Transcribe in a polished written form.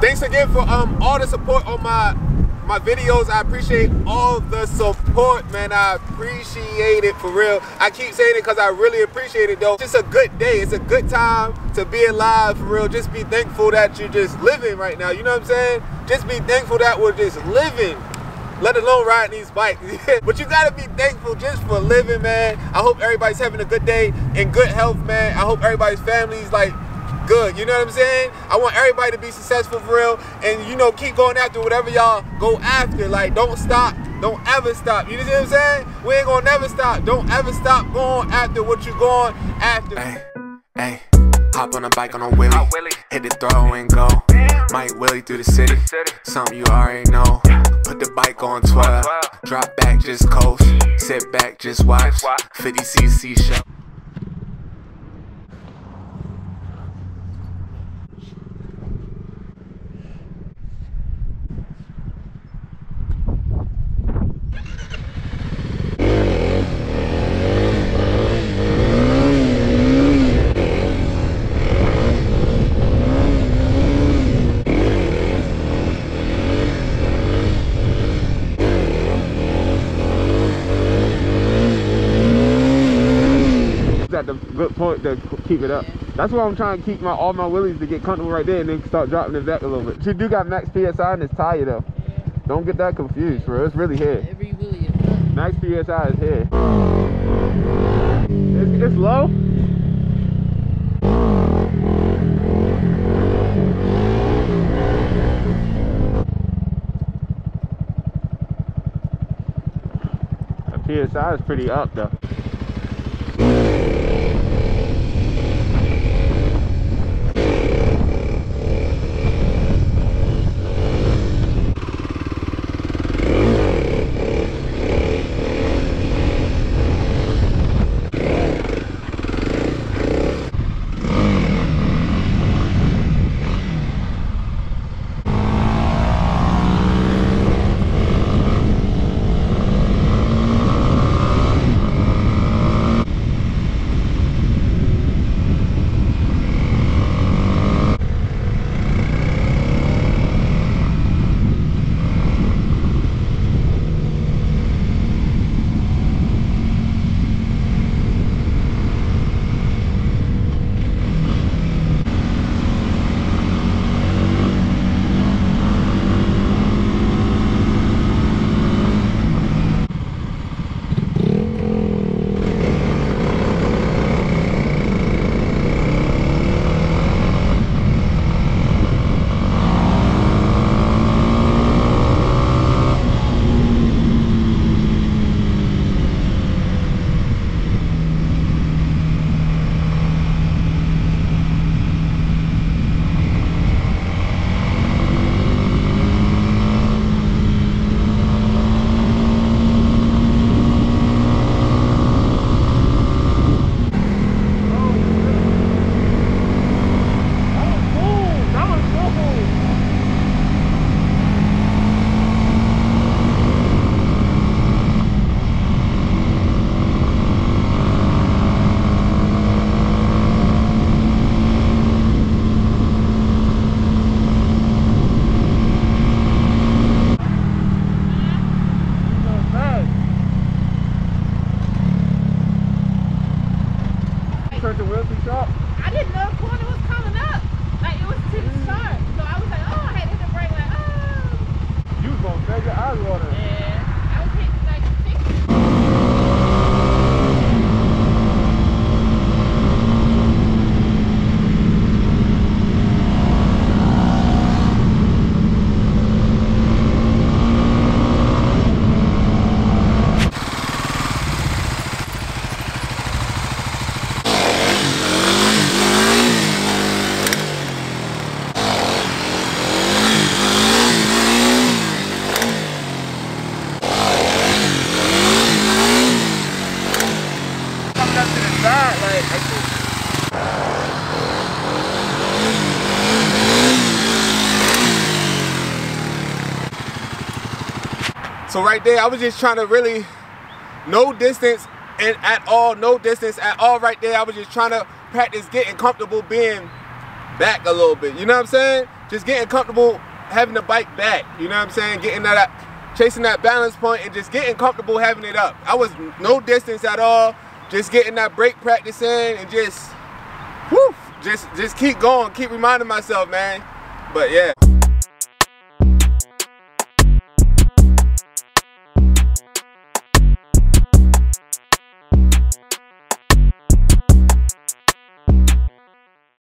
Thanks again for all the support on my videos. I appreciate all the support, man. I appreciate it for real. I keep saying it because I really appreciate it though. It's just a good day. It's a good time to be alive for real. Just be thankful that you're just living right now. You know what I'm saying? Just be thankful that we're just living, let alone riding these bikes. But you gotta be thankful just for living, man. I hope everybody's having a good day and good health, man. I hope everybody's family's like good, you know what I'm saying? I want everybody to be successful for real, and you know, keep going after whatever y'all go after. Like, don't stop, don't ever stop. You know what I'm saying? We ain't gonna never stop. Don't ever stop going after what you going after. Hey, hop on a bike on a wheelie, hit the throw and go. Might wheelie through the city, something you already know. Put the bike on 12, drop back, just coast. Sit back, just watch, 50cc show. At the good point to keep it up. That's why I'm trying to keep all my wheelies to get comfortable right there and then start dropping it back a little bit. She do got max PSI in this tire though. Don't get that confused, bro. It's really here. Every wheelie is up. Max PSI is here. It's low. The PSI is pretty up though. Turned the wheel too sharp? I didn't know the corner was coming up. Like, it was too sharp. So I was like, oh, I had to hit the brake, like, oh. You was gonna save your eyes watering. Yeah. I was hitting like 60. So right there, I was just trying to really, no distance at all right there. I was just trying to practice getting comfortable being back a little bit. You know what I'm saying? just getting comfortable having the bike back. You know what I'm saying? Getting that, chasing that balance point and just getting comfortable having it up. I was no distance at all. Just getting that brake practice in and just, whoo, just keep going, keep reminding myself, man. But yeah.